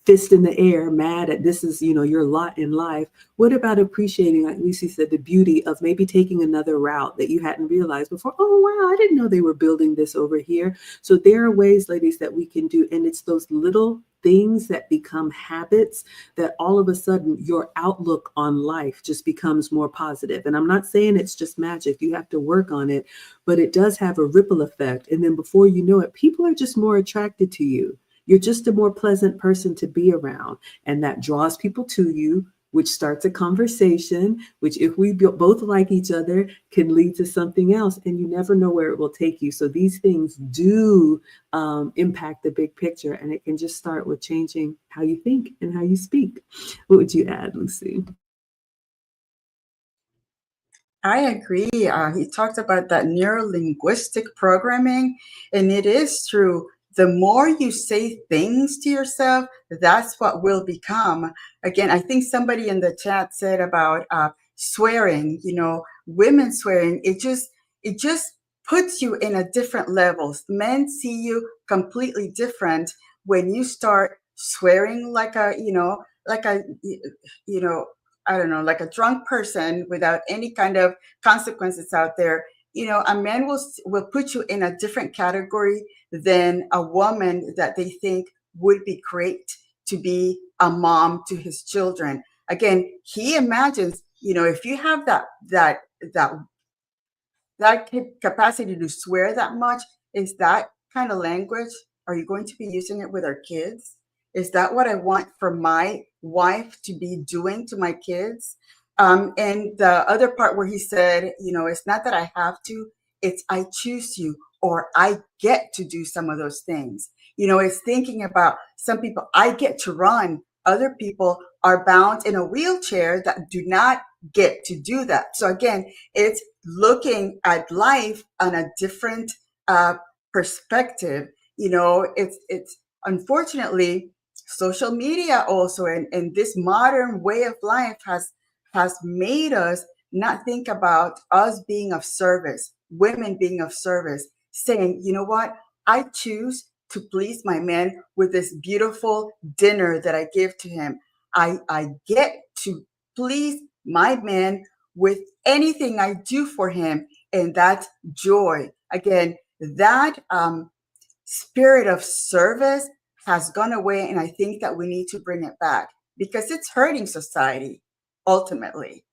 fist in the air, mad at this is, your lot in life. What about appreciating, like Lucy said, the beauty of maybe taking another route that you hadn't realized before? Oh, wow, I didn't know they were building this over here. So there are ways, ladies, that we can do. And it's those little things that become habits that all of a sudden your outlook on life just becomes more positive. And I'm not saying it's just magic. You have to work on it, but it does have a ripple effect. And then before you know it, people are just more attracted to you. You're just a more pleasant person to be around. And that draws people to you, which starts a conversation, which if we both like each other can lead to something else. And you never know where it will take you. So these things do impact the big picture. And it can just start with changing how you think and how you speak. What would you add, Lucy? I agree. He talked about that neuro-linguistic programming, and it is true. The more you say things to yourself, that's what will become. Again, I think somebody in the chat said about swearing, women swearing. It just puts you in a different level. Men see you completely different when you start swearing like I don't know, like a drunk person without any kind of consequences out there. A man will put you in a different category than a woman that they think would be great to be a mom to his children. Again, he imagines, if you have that capacity to swear that much, is that kind of language, are you going to be using it with our kids? Is that what I want for my wife to be doing to my kids? And the other part where he said, it's not that I have to, it's I choose to, or I get to do some of those things. It's thinking about some people, I get to run. Other people are bound in a wheelchair that do not get to do that. So again, it's looking at life on a different perspective. It's unfortunately social media also, and this modern way of life has made us not think about us being of service, women being of service, saying, you know what, I choose to please my man with this beautiful dinner that I give to him. I get to please my man with anything I do for him, and that's joy. Again, that spirit of service has gone away, and I think that we need to bring it back because it's hurting society. ultimately.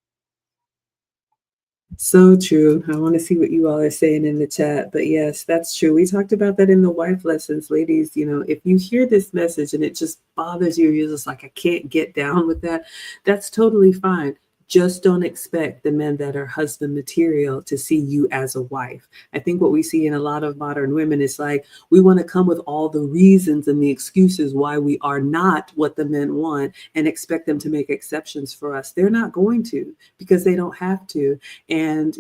So true. I want to see what you all are saying in the chat. But yes, that's true. We talked about that in the wife lessons. Ladies, if you hear this message and it just bothers you, you're just like, I can't get down with that. That's totally fine. Just don't expect the men that are husband material to see you as a wife. I think what we see in a lot of modern women is like, we want to come with all the reasons and the excuses why we are not what the men want and expect them to make exceptions for us. They're not going to, because they don't have to. And,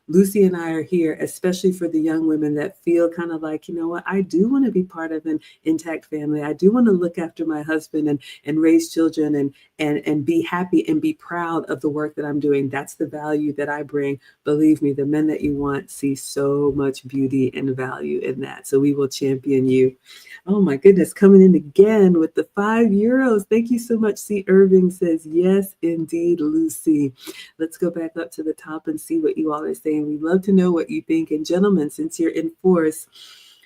Lucy and I are here, especially for the young women that feel kind of like, you know what, I do want to be part of an intact family. I do want to look after my husband and raise children and be happy and be proud of the work that I'm doing. That's the value that I bring. Believe me, the men that you want see so much beauty and value in that. So we will champion you. Oh my goodness, coming in again with the €5. Thank you so much. C. Irving says, yes, indeed, Lucy. Let's go back up to the top and see what you all are saying. We'd love to know what you think. And gentlemen, since you're in force,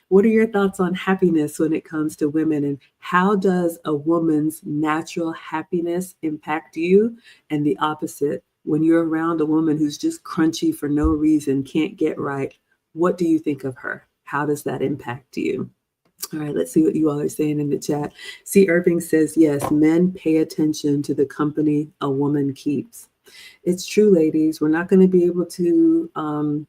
what are your thoughts on happiness when it comes to women? And how does a woman's natural happiness impact you? And the opposite, when you're around a woman who's just crunchy for no reason, can't get right, what do you think of her? How does that impact you? All right, let's see what you all are saying in the chat. C. Irving says, yes, men pay attention to the company a woman keeps. It's true, ladies. We're not going to be able to,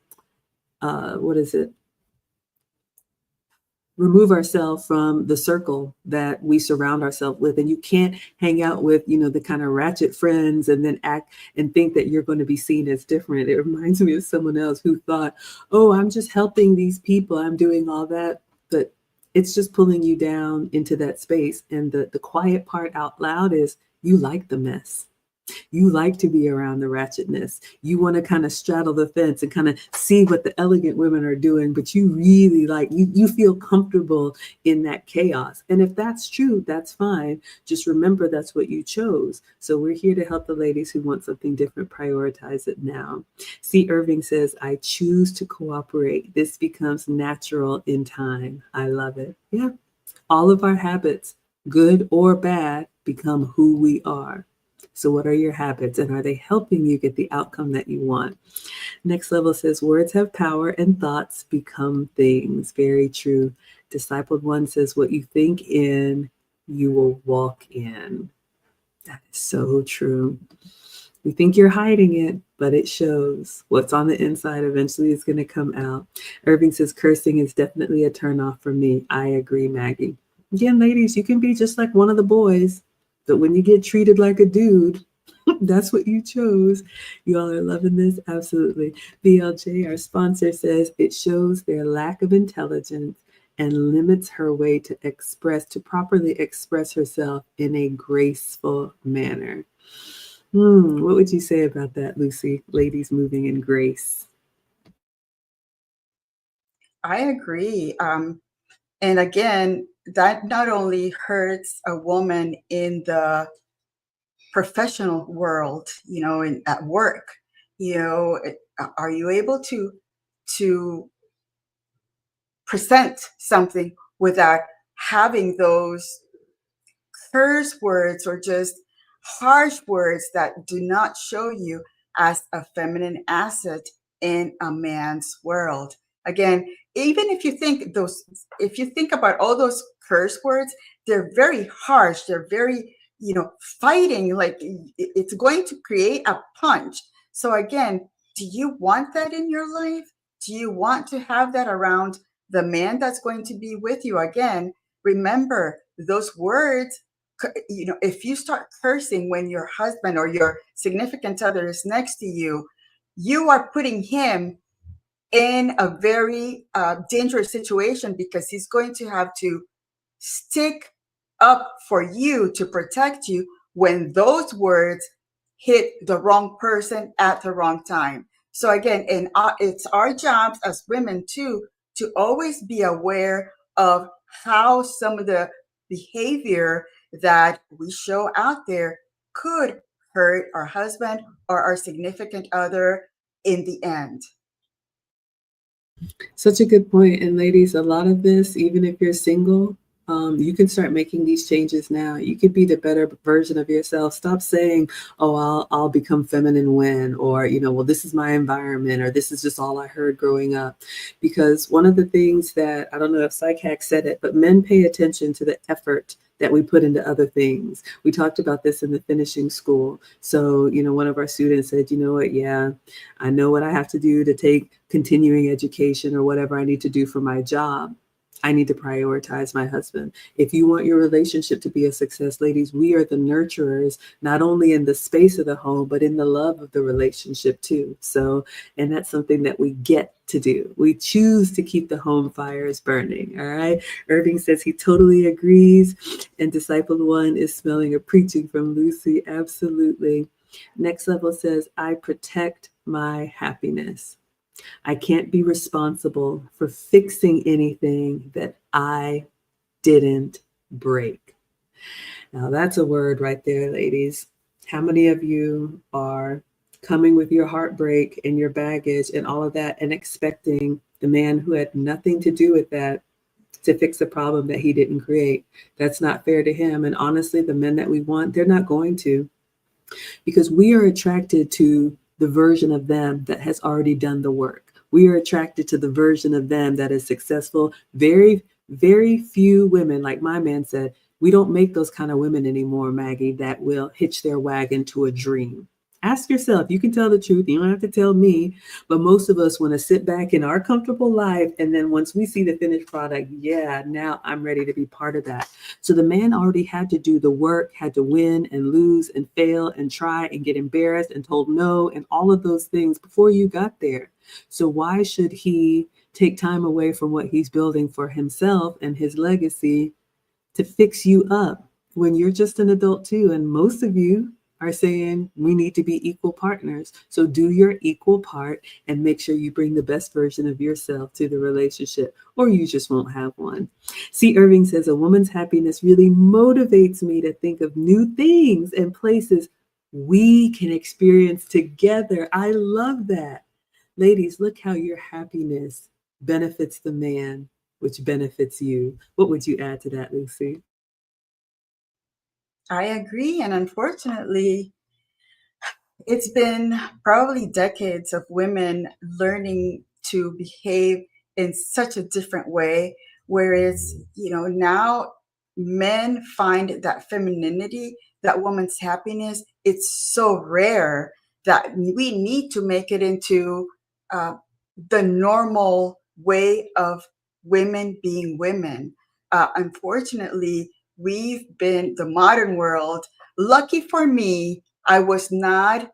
remove ourselves from the circle that we surround ourselves with. And you can't hang out with, the kind of ratchet friends and then act and think that you're going to be seen as different. It reminds me of someone else who thought, oh, I'm just helping these people, I'm doing all that. But it's just pulling you down into that space. And the quiet part out loud is you like the mess. You like to be around the ratchetness. You want to kind of straddle the fence and kind of see what the elegant women are doing, but you really you feel comfortable in that chaos. And if that's true, that's fine. Just remember that's what you chose. So we're here to help the ladies who want something different prioritize it now. C. Irving says, I choose to cooperate. This becomes natural in time. I love it. Yeah. All of our habits, good or bad, become who we are. So what are your habits, and are they helping you get the outcome that you want? Next level says, words have power and thoughts become things. Very true. Discipled One says, what you think in, you will walk in. That is so true. You think you're hiding it, but it shows. What's on the inside eventually is going to come out. Irving says, cursing is definitely a turnoff for me. I agree, Maggie. Again, ladies, you can be just like one of the boys. But when you get treated like a dude, that's what you chose. You all are loving this? Absolutely. BLJ, our sponsor, says it shows their lack of intelligence and limits her way to properly express herself in a graceful manner. What would you say about that, Lucy? Ladies moving in grace. I agree. And again, that not only hurts a woman in the professional world, at work, are you able to present something without having those curse words or just harsh words that do not show you as a feminine asset in a man's world? Again, even if you think about all those curse words, they're very harsh. They're very, fighting, like it's going to create a punch. So again, do you want that in your life? Do you want to have that around the man that's going to be with you? Again, remember those words. If you start cursing when your husband or your significant other is next to you, you are putting him in a very dangerous situation, because he's going to have to stick up for you to protect you when those words hit the wrong person at the wrong time. So again, it's our jobs as women too to always be aware of how some of the behavior that we show out there could hurt our husband or our significant other in the end. Such a good point. And ladies, a lot of this, even if you're single, You can start making these changes now. You could be the better version of yourself. Stop saying, "Oh, I'll become feminine when," or well, this is my environment, or this is just all I heard growing up. Because one of the things that I don't know if Psychack said it, but men pay attention to the effort that we put into other things. We talked about this in the finishing school. So, one of our students said, "You know what? Yeah, I know what I have to do to take continuing education or whatever I need to do for my job. I need to prioritize my husband." If you want your relationship to be a success, ladies, we are the nurturers, not only in the space of the home, but in the love of the relationship too. So, and that's something that we get to do. We choose to keep the home fires burning. All right. Irving says he totally agrees. And Disciple One is smelling a preaching from Lucy. Absolutely. Next Level says, I protect my happiness. I can't be responsible for fixing anything that I didn't break. Now, that's a word right there, ladies. How many of you are coming with your heartbreak and your baggage and all of that and expecting the man who had nothing to do with that to fix a problem that he didn't create? That's not fair to him. And honestly, the men that we want, they're not going to, because we are attracted to the version of them that has already done the work. We are attracted to the version of them that is successful. Very, very few women, like my man said, we don't make those kind of women anymore, Maggie, that will hitch their wagon to a dream. Ask yourself, you can tell the truth. You don't have to tell me, but most of us want to sit back in our comfortable life. And then once we see the finished product, yeah, now I'm ready to be part of that. So the man already had to do the work, had to win and lose and fail and try and get embarrassed and told no and all of those things before you got there. So why should he take time away from what he's building for himself and his legacy to fix you up when you're just an adult too? And most of you are saying we need to be equal partners. So do your equal part and make sure you bring the best version of yourself to the relationship, or you just won't have one. C. Irving says, a woman's happiness really motivates me to think of new things and places we can experience together. I love that. Ladies, look how your happiness benefits the man, which benefits you. What would you add to that, Lucy? I agree. And unfortunately, it's been probably decades of women learning to behave in such a different way, whereas, now men find that femininity, that woman's happiness, it's so rare that we need to make it into the normal way of women being women. Unfortunately, the modern world, lucky for me, I was not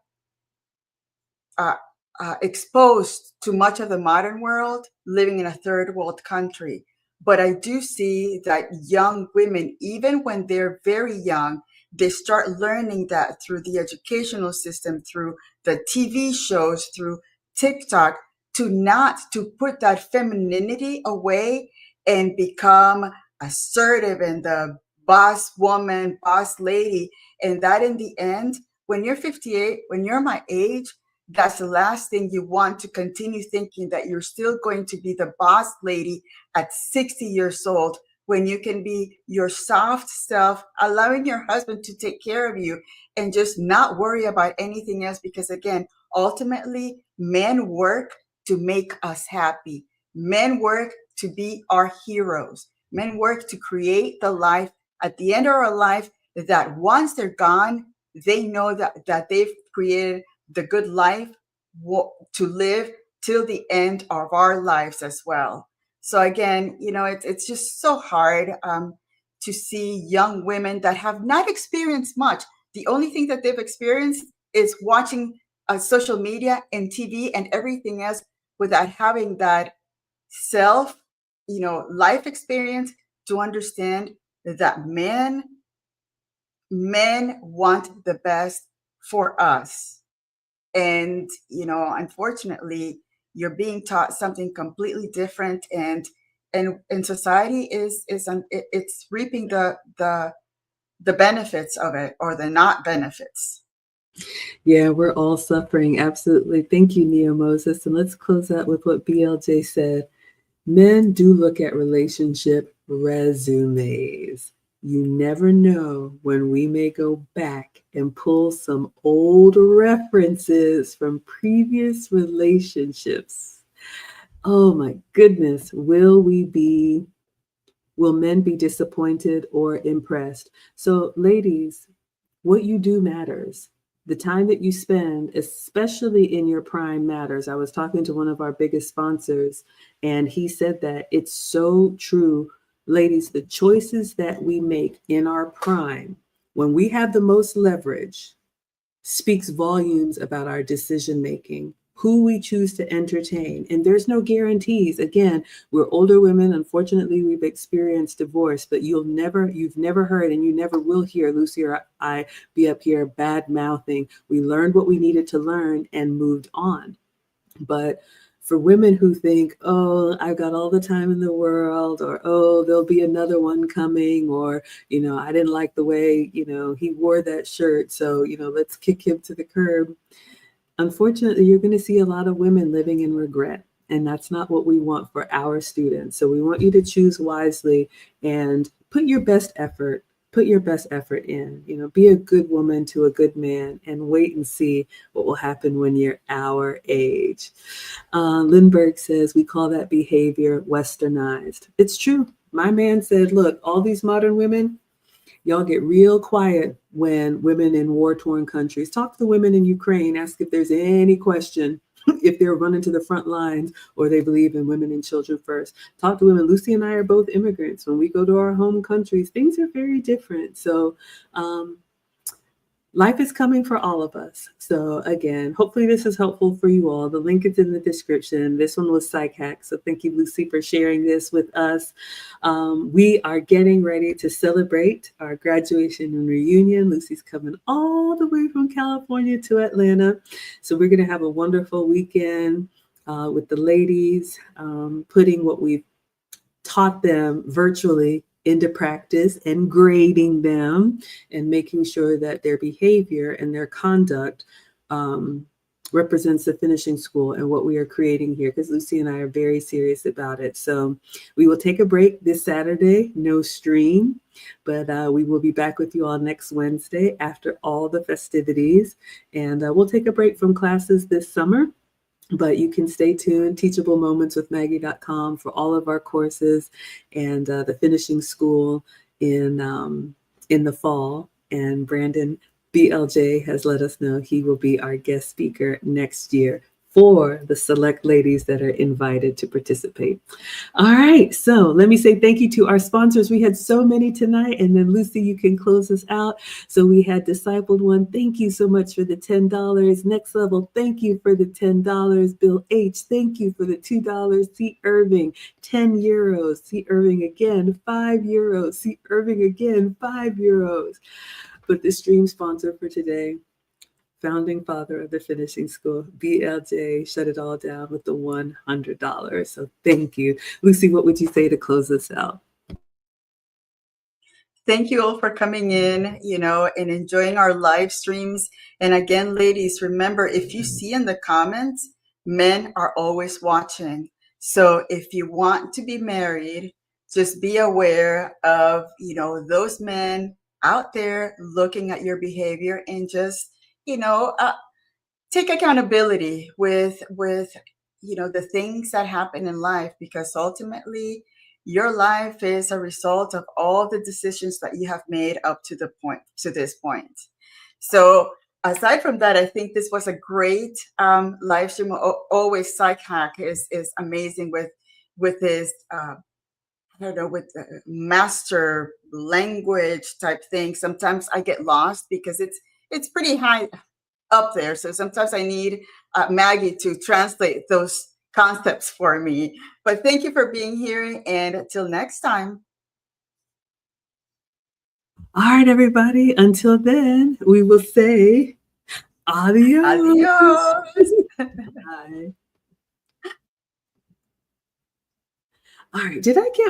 exposed to much of the modern world living in a third world country. But I do see that young women, even when they're very young, they start learning that through the educational system, through the TV shows, through TikTok, to put that femininity away and become assertive and the boss woman, boss lady. And that in the end, when you're 58, when you're my age, that's the last thing you want, to continue thinking that you're still going to be the boss lady at 60 years old, when you can be your soft self, allowing your husband to take care of you and just not worry about anything else. Because again, ultimately, men work to make us happy. Men work to be our heroes. Men work to create the life at the end of our life that once they're gone, they know that they've created the good life to live till the end of our lives as well. So again, it's just so hard to see young women that have not experienced much. The only thing that they've experienced is watching social media and TV and everything else, without having that self, life experience to understand that men want the best for us. And unfortunately, you're being taught something completely different, and society it's reaping the benefits of it, or the not benefits. Yeah, we're all suffering. Absolutely. Thank you, Neo Moses. And let's close out with what BLJ said. Men do look at relationship resumes. You never know when we may go back and pull some old references from previous relationships. Oh my goodness, will men be disappointed or impressed? So ladies, what you do matters. The time that you spend, especially in your prime, matters. I was talking to one of our biggest sponsors, and he said that it's so true. Ladies, the choices that we make in our prime, when we have the most leverage, speaks volumes about our decision making, who we choose to entertain. And there's no guarantees. Again, we're older women. Unfortunately, we've experienced divorce, but you've never heard, and you never will hear Lucy or I be up here bad mouthing. We learned what we needed to learn and moved on. But for women who think, oh, I've got all the time in the world, or, oh, there'll be another one coming, or, I didn't like the way, he wore that shirt. So, let's kick him to the curb. Unfortunately, you're going to see a lot of women living in regret. And that's not what we want for our students. So we want you to choose wisely and put your best effort in. Be a good woman to a good man, and wait and see what will happen when you're our age. Lindbergh says we call that behavior westernized. It's true. My man said, look, all these modern women, y'all get real quiet when women in war-torn countries. Talk to the women in Ukraine, ask if there's any question if they're running to the front lines or they believe in women and children first. Talk to women. Lucy and I are both immigrants. When we go to our home countries, things are very different. So life is coming for all of us. So again, hopefully this is helpful for you all. The link is in the description. This one was Psych Hack. So thank you, Lucy, for sharing this with us. We are getting ready to celebrate our graduation and reunion. Lucy's coming all the way from California to Atlanta. So we're going to have a wonderful weekend with the ladies, putting what we've taught them virtually into practice and grading them and making sure that their behavior and their conduct represents the finishing school and what we are creating here, because Lucy and I are very serious about it. So we will take a break this Saturday, no stream, but we will be back with you all next Wednesday after all the festivities. And we'll take a break from classes this summer. But you can stay tuned, teachablemoments.maggie.com for all of our courses and the finishing school in the fall. And Brandon BLJ has let us know he will be our guest speaker next year for the select ladies that are invited to participate. All right, so let me say thank you to our sponsors. We had so many tonight, and then Lucy, you can close us out. So we had Discipled One. Thank you so much for the $10. Next Level, thank you for the $10. Bill H, thank you for the $2. C Irving, €10. C Irving again, €5. C Irving again, €5. But the stream sponsor for today, founding father of the finishing school, BLJ, shut it all down with the $100. So thank you. Lucy, what would you say to close us out? Thank you all for coming in, and enjoying our live streams. And again, ladies, remember, if you see in the comments, men are always watching. So if you want to be married, just be aware of, those men out there looking at your behavior, and just, take accountability with the things that happen in life, because ultimately your life is a result of all the decisions that you have made up to this point. So aside from that, I think this was a great live stream. Always Psych Hack is amazing with his with the master language type thing. Sometimes I get lost because it's pretty high up there. So sometimes I need Maggie to translate those concepts for me. But thank you for being here, and until next time. All right, everybody. Until then, we will say adios. Adios. Bye. All right. Did I get